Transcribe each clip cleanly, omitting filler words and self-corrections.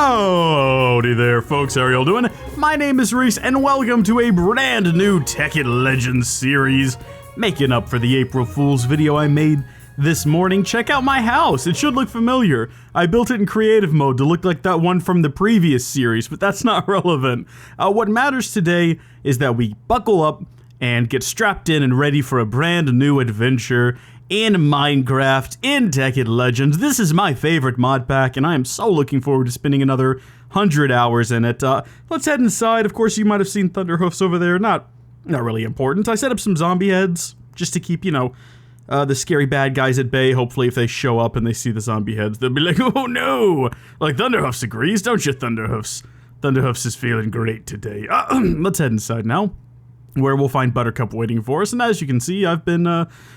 Howdy there, folks. How are y'all doing? My name is Rees, and welcome to a brand new Tekkit Legends series. Making up for the April Fool's video I made this morning. Check out my house. It should look familiar. I built it in creative mode to look like that one from the previous series, but that's not relevant. What matters today is that we buckle up and get strapped in and ready for a brand new adventure in Minecraft, in Tekkit Legends. This is my favorite mod pack, and I am so looking forward to spending another 100 hours in it. Let's head inside. Of course, you might have seen Thunderhoofs over there. Not really important. I set up some zombie heads just to keep, the scary bad guys at bay. Hopefully, if they show up and they see the zombie heads, they'll be like, oh no! Like, Thunderhoofs agrees, don't you, Thunderhoofs? Thunderhoofs is feeling great today. Let's head inside now, where we'll find Buttercup waiting for us. And as you can see, I've been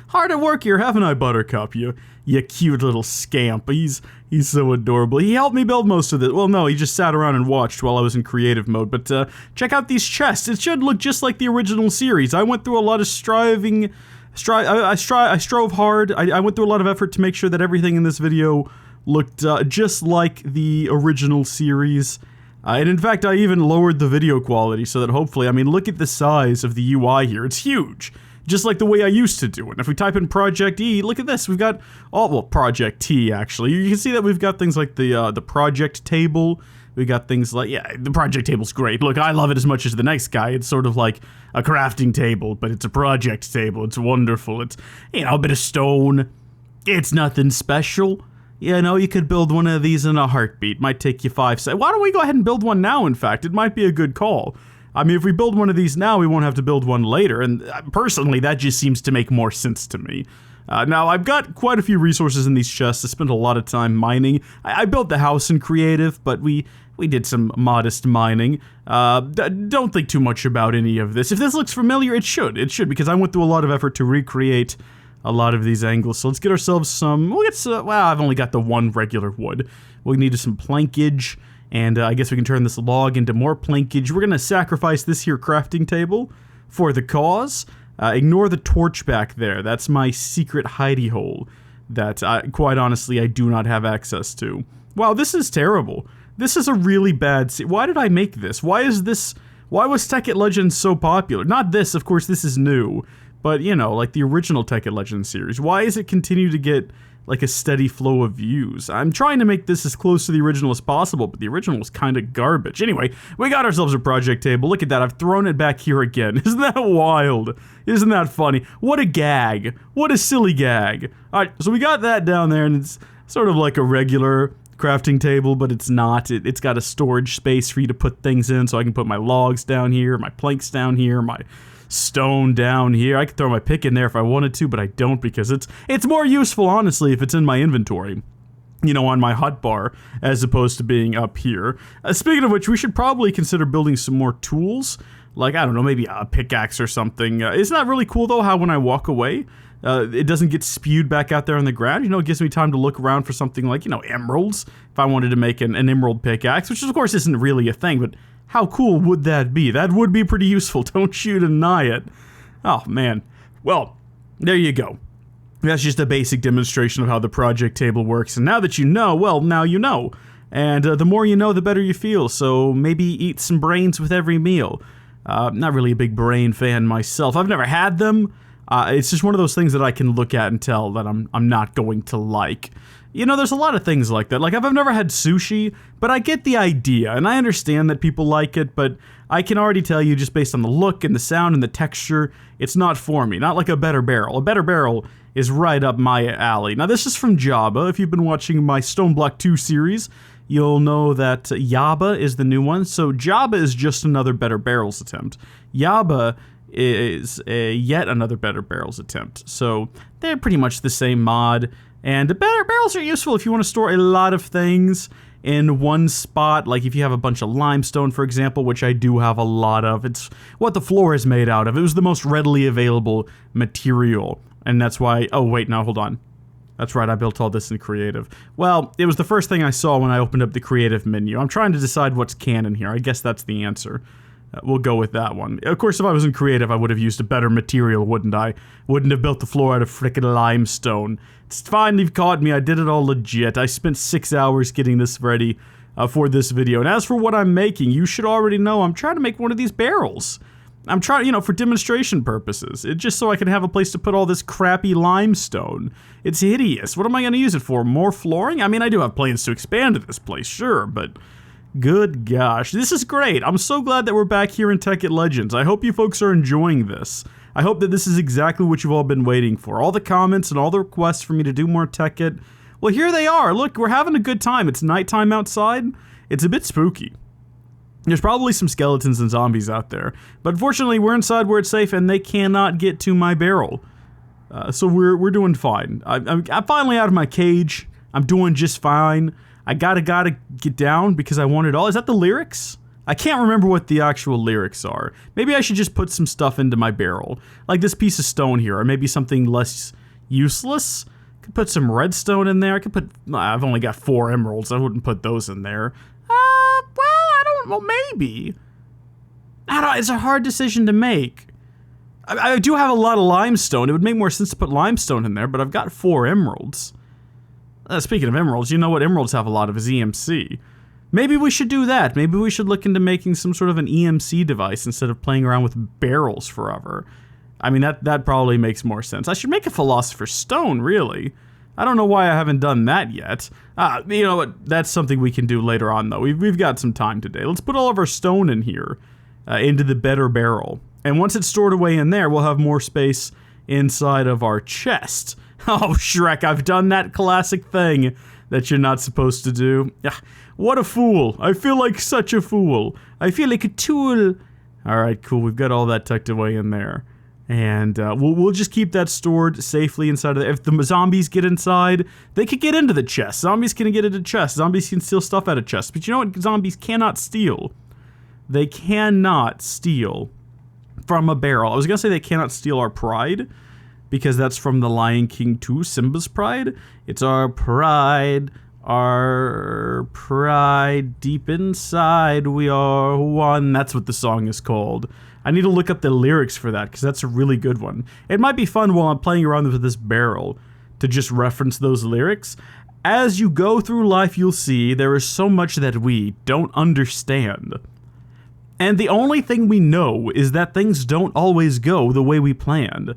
hard at work here, haven't I, Buttercup? You cute little scamp. He's so adorable. He helped me build most of it. Well, no, he just sat around and watched while I was in creative mode. But check out these chests. It should look just like the original series. I went through a lot of striving. I strove hard. I went through a lot of effort to make sure that everything in this video looked just like the original series. And in fact, I even lowered the video quality so that hopefully, look at the size of the UI here. It's huge, just like the way I used to do it. And if we type in Project E, look at this. We've got, Project T, actually. You can see that we've got things like the project table. We got things like, the project table's great. Look, I love it as much as the next guy. It's sort of like a crafting table, but it's a project table. It's wonderful. It's, a bit of stone. It's nothing special. You could build one of these in a heartbeat. Might take you 5 seconds. Why don't we go ahead and build one now, in fact? It might be a good call. If we build one of these now, we won't have to build one later. And personally, that just seems to make more sense to me. Now, I've got quite a few resources in these chests. I spent a lot of time mining. I built the house in creative, but we did some modest mining. Don't think too much about any of this. If this looks familiar, it should. It should, because I went through a lot of effort to recreate a lot of these angles. So let's get ourselves some, I've only got the one regular wood. We need some plankage, and I guess we can turn this log into more plankage. We're gonna sacrifice this here crafting table for the cause. Ignore the torch back there. That's my secret hidey hole that, quite honestly, I do not have access to. Wow, this is terrible. This is a really bad why did I make this? Why was Tekkit Legends so popular? Not this, of course, this is new. But, like the original Tekkit Legends series, why does it continue to get, like, a steady flow of views? I'm trying to make this as close to the original as possible, but the original was kind of garbage. Anyway, we got ourselves a project table. Look at that. I've thrown it back here again. Isn't that wild? Isn't that funny? What a gag. What a silly gag. All right, so we got that down there, and it's sort of like a regular crafting table, but it's not. It's got a storage space for you to put things in, so I can put my logs down here, my planks down here, my stone down here. I could throw my pick in there if I wanted to, but I don't, because it's more useful, honestly, if it's in my inventory, on my hotbar, as opposed to being up here. Speaking of which, we should probably consider building some more tools, like, I don't know, maybe a pickaxe or something. Isn't that really cool, though, how when I walk away, it doesn't get spewed back out there on the ground? It gives me time to look around for something like, emeralds, if I wanted to make an emerald pickaxe, which of course isn't really a thing, but how cool would that be? That would be pretty useful. Don't you deny it. Oh, man. Well, there you go. That's just a basic demonstration of how the project table works. And now that you know, well, now you know. And the more you know, the better you feel. So maybe eat some brains with every meal. Not really a big brain fan myself. I've never had them. It's just one of those things that I can look at and tell that I'm not going to like. There's a lot of things like that. Like, I've never had sushi, but I get the idea, and I understand that people like it, but I can already tell you, just based on the look and the sound and the texture, it's not for me. Not like a Better Barrel. A Better Barrel is right up my alley. Now, this is from Jabba. If you've been watching my Stone Block 2 series, you'll know that Yaba is the new one. So Jabba is just another Better Barrels attempt. Yaba is yet another Better Barrels attempt. So they're pretty much the same mod. And the Better Barrels are useful if you want to store a lot of things in one spot. Like if you have a bunch of limestone, for example, which I do have a lot of. It's what the floor is made out of. It was the most readily available material. And that's why, oh wait, no, hold on. That's right, I built all this in creative. Well, it was the first thing I saw when I opened up the creative menu. I'm trying to decide what's canon here. I guess that's the answer. We'll go with that one. Of course, if I was in creative, I would have used a better material, wouldn't I? Wouldn't have built the floor out of frickin' limestone. It's fine, you've caught me. I did it all legit. I spent 6 hours getting this ready for this video. And as for what I'm making, you should already know I'm trying to make one of these barrels. I'm trying, you know, for demonstration purposes. Just so I can have a place to put all this crappy limestone. It's hideous. What am I going to use it for? More flooring? I mean, I do have plans to expand this place, sure, but good gosh. This is great. I'm so glad that we're back here in Tekkit Legends. I hope you folks are enjoying this. I hope that this is exactly what you've all been waiting for. All the comments and all the requests for me to do more Tekkit. Well, here they are. Look, we're having a good time. It's nighttime outside. It's a bit spooky. There's probably some skeletons and zombies out there. But fortunately, we're inside where it's safe and they cannot get to my barrel. So we're doing fine. I'm finally out of my cage. I'm doing just fine. I gotta get down because I want it all. Is that the lyrics? I can't remember what the actual lyrics are. Maybe I should just put some stuff into my barrel. Like this piece of stone here, or maybe something less useless. Could put some redstone in there. I could put, I've only got 4 emeralds. I wouldn't put those in there. Well, maybe. It's a hard decision to make. I do have a lot of limestone. It would make more sense to put limestone in there, but I've got 4 emeralds. Speaking of emeralds, you know what emeralds have a lot of is EMC. Maybe we should do that. Maybe we should look into making some sort of an EMC device instead of playing around with barrels forever. I mean, that probably makes more sense. I should make a philosopher's stone, really. I don't know why I haven't done that yet. You know what? That's something we can do later on, though. We've got some time today. Let's put all of our stone in here, into the better barrel. And once it's stored away in there, we'll have more space inside of our chest. Oh, Shrek, I've done that classic thing that you're not supposed to do. What a fool. I feel like such a fool. I feel like a tool. All right, cool. We've got all that tucked away in there. And we'll just keep that stored safely inside of there. If the zombies get inside, they could get into the chest. Zombies can get into chests. Zombies can steal stuff out of chests. But you know what zombies cannot steal? They cannot steal from a barrel. I was going to say they cannot steal our pride, because that's from The Lion King 2, Simba's pride. It's our pride deep inside, we are one. That's what the song is called. I need to look up the lyrics for that, because that's a really good one. It might be fun while I'm playing around with this barrel to just reference those lyrics. As you go through life, you'll see there is so much that we don't understand. And the only thing we know is that things don't always go the way we planned.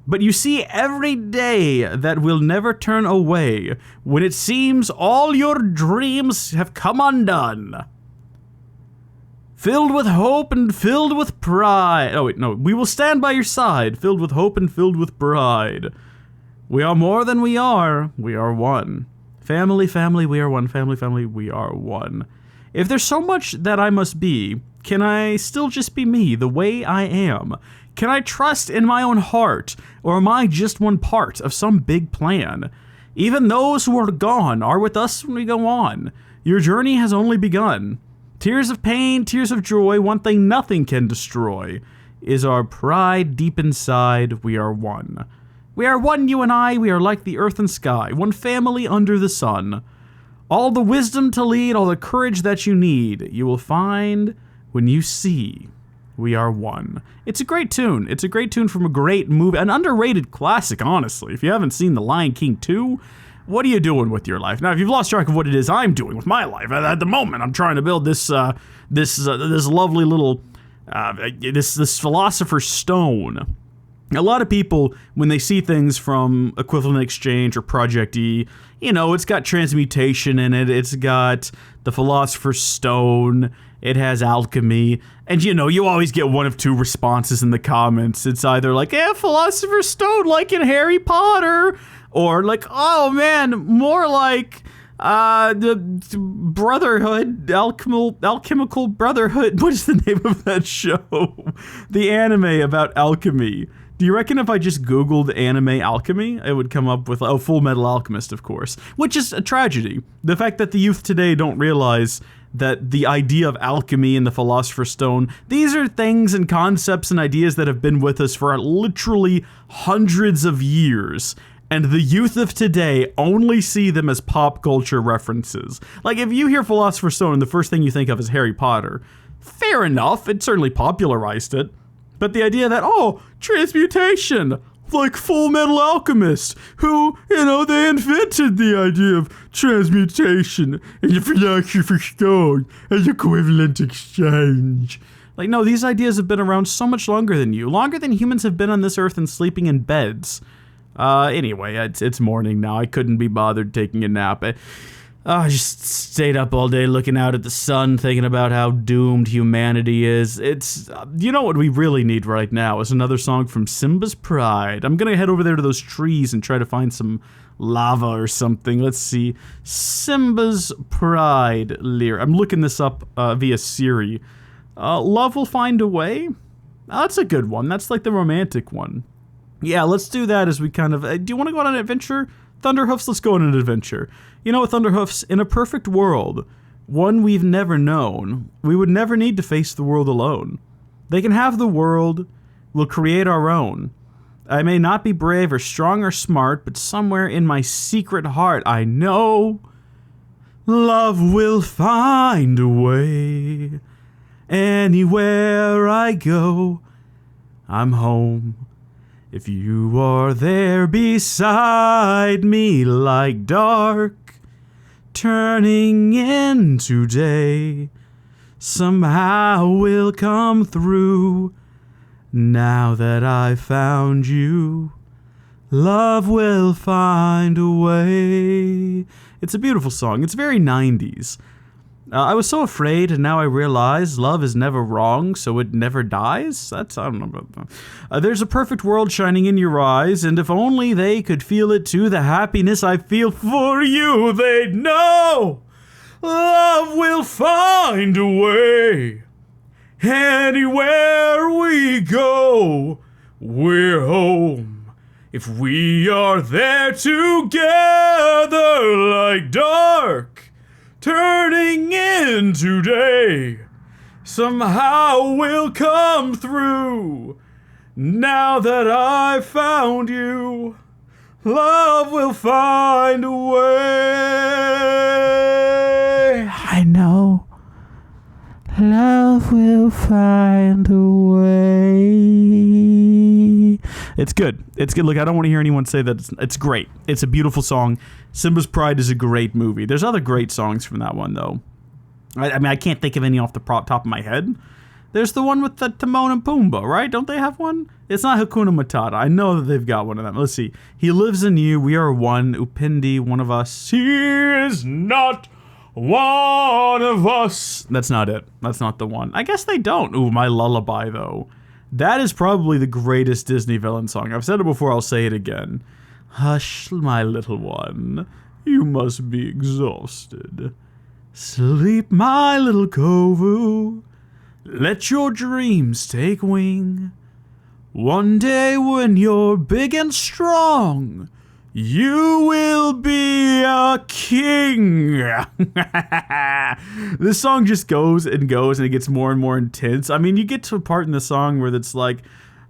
But you see, every day that will never turn away, when it seems all your dreams have come undone. Filled with hope and filled with pride. Oh wait, no. We will stand by your side, filled with hope and filled with pride. We are more than we are. We are one. Family, family, we are one. Family, family, we are one. If there's so much that I must be, can I still just be me, the way I am? Can I trust in my own heart, or am I just one part of some big plan? Even those who are gone are with us when we go on. Your journey has only begun. Tears of pain, tears of joy, one thing nothing can destroy is our pride deep inside. We are one. We are one, you and I. We are like the earth and sky, one family under the sun. All the wisdom to lead, all the courage that you need, you will find when you see we are one. It's a great tune. It's a great tune from a great movie, an underrated classic, honestly. If you haven't seen The Lion King 2, what are you doing with your life? Now, if you've lost track of what it is I'm doing with my life, at the moment, I'm trying to build this lovely little, this philosopher's stone. A lot of people, when they see things from Equivalent Exchange or Project E, you know, it's got transmutation in it, it's got the philosopher's stone, it has alchemy, and you know, you always get one of 2 responses in the comments. It's either like, philosopher's stone like in Harry Potter, or like, oh man, more like the Brotherhood, Alchemical Brotherhood. What is the name of that show? The anime about alchemy. Do you reckon if I just Googled anime alchemy, it would come up with, Full Metal Alchemist, of course, which is a tragedy. The fact that the youth today don't realize that the idea of alchemy and the Philosopher's Stone, these are things and concepts and ideas that have been with us for literally hundreds of years. And the youth of today only see them as pop culture references. Like, if you hear Philosopher's Stone and the first thing you think of is Harry Potter, fair enough, it certainly popularized it. But the idea that, transmutation, like Full Metal Alchemist, who, you know, they invented the idea of transmutation and the philosopher's stone as equivalent exchange. Like, no, these ideas have been around so much longer than you. Longer than humans have been on this earth and sleeping in beds. Anyway, it's morning now. I couldn't be bothered taking a nap. I just stayed up all day looking out at the sun, thinking about how doomed humanity is. You know what we really need right now is another song from Simba's Pride. I'm gonna head over there to those trees and try to find some lava or something. Let's see. Simba's Pride lyric. I'm looking this up via Siri. Love will find a way? Oh, that's a good one. That's like the romantic one. Yeah, let's do that as we kind of... do you want to go on an adventure? Thunderhoofs, let's go on an adventure. You know what, Thunderhoofs? In a perfect world, one we've never known, we would never need to face the world alone. They can have the world, we'll create our own. I may not be brave or strong or smart, but somewhere in my secret heart I know love will find a way. Anywhere I go, I'm home. If you are there beside me like dark, turning into day, somehow we'll come through. Now that I've found you, love will find a way. It's a beautiful song. It's very 90s. I was so afraid, and now I realize love is never wrong, so it never dies? I don't know about that. There's a perfect world shining in your eyes, and if only they could feel it too, the happiness I feel for you, they'd know love will find a way. Anywhere we go, we're home. If we are there together like dark, turning into day, somehow we'll come through. Now that I've found you, love will find a way. I know. Love will find a way. It's good. It's good. Look, I don't want to hear anyone say that it's great. It's a beautiful song. Simba's Pride is a great movie. There's other great songs from that one, though. I mean, I can't think of any off the top of my head. There's the one with the Timon and Pumbaa, right? Don't they have one? It's not Hakuna Matata. I know that they've got one of them. Let's see. He lives in you. We are one. Upindi, one of us. He is not one of us. That's not it. That's not the one. I guess they don't. Ooh, My Lullaby, though. That is probably the greatest Disney villain song. I've said it before, I'll say it again. Hush, my little one, you must be exhausted. Sleep, my little Kovu, let your dreams take wing. One day when you're big and strong, you will be a king. This song just goes and goes and it gets more and more intense. I mean, you get to a part in the song where it's like,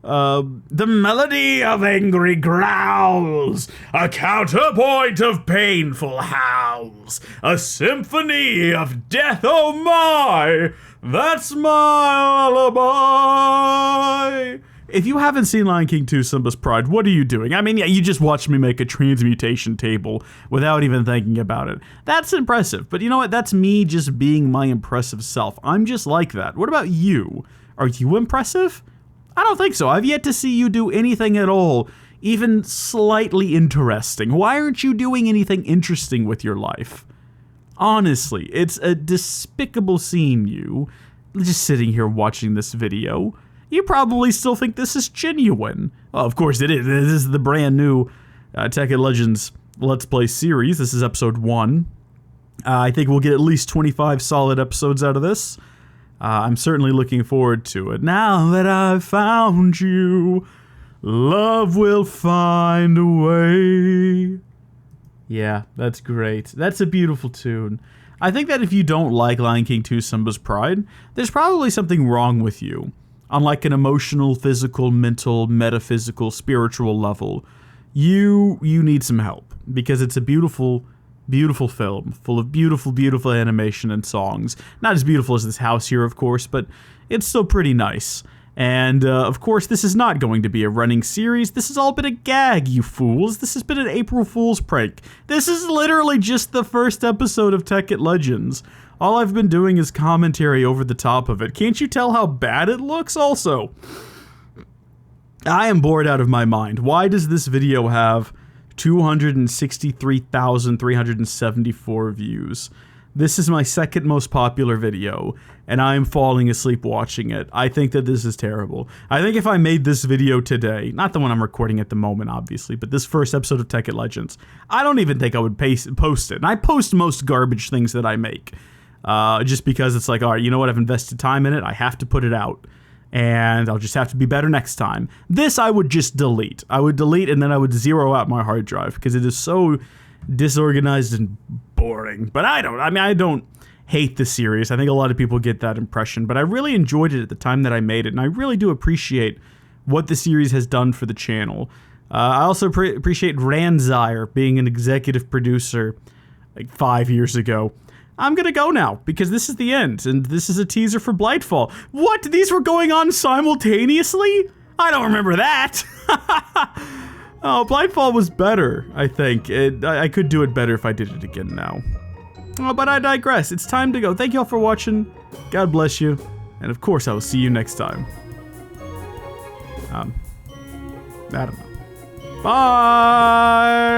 the melody of angry growls, a counterpoint of painful howls, a symphony of death, oh my, that's my lullaby. If you haven't seen Lion King 2 Simba's Pride, what are you doing? I mean, yeah, you just watched me make a transmutation table without even thinking about it. That's impressive, but you know what? That's me just being my impressive self. I'm just like that. What about you? Are you impressive? I don't think so. I've yet to see you do anything at all, even slightly interesting. Why aren't you doing anything interesting with your life? Honestly, it's a despicable seeing you just sitting here watching this video. You probably still think this is genuine. Well, of course it is. This is the brand new Tekkit Legends Let's Play series. This is episode 1. I think we'll get at least 25 solid episodes out of this. I'm certainly looking forward to it. Now that I've found you, love will find a way. Yeah, that's great. That's a beautiful tune. I think that if you don't like Lion King 2 Simba's Pride, there's probably something wrong with you. On like an emotional, physical, mental, metaphysical, spiritual level, you need some help. Because it's a beautiful, beautiful film, full of beautiful, beautiful animation and songs. Not as beautiful as this house here, of course, but it's still pretty nice. And, of course, this is not going to be a running series. This has all been a gag, you fools. This has been an April Fool's prank. This is literally just the first episode of Tekkit Legends. All I've been doing is commentary over the top of it. Can't you tell how bad it looks also? I am bored out of my mind. Why does this video have 263,374 views? This is my second most popular video, and I am falling asleep watching it. I think that this is terrible. I think if I made this video today, not the one I'm recording at the moment, obviously, but this first episode of Tekkit Legends, I don't even think I would post it. And I post most garbage things that I make, just because it's like, all right, you know what? I've invested time in it. I have to put it out, and I'll just have to be better next time. This I would just delete. I would delete, and then I would zero out my hard drive, because it is so disorganized and boring. But I don't hate the series. I think a lot of people get that impression, but I really enjoyed it at the time that I made it, and I really do appreciate what the series has done for the channel. I also appreciate Ranzire being an executive producer like 5 years ago. I'm gonna go now, because this is the end, and this is a teaser for Blightfall. What? These were going on simultaneously? I don't remember that! Oh, Blightfall was better, I think. I could do it better if I did it again now. Oh, but I digress. It's time to go. Thank you all for watching. God bless you. And of course, I will see you next time. I don't know. Bye!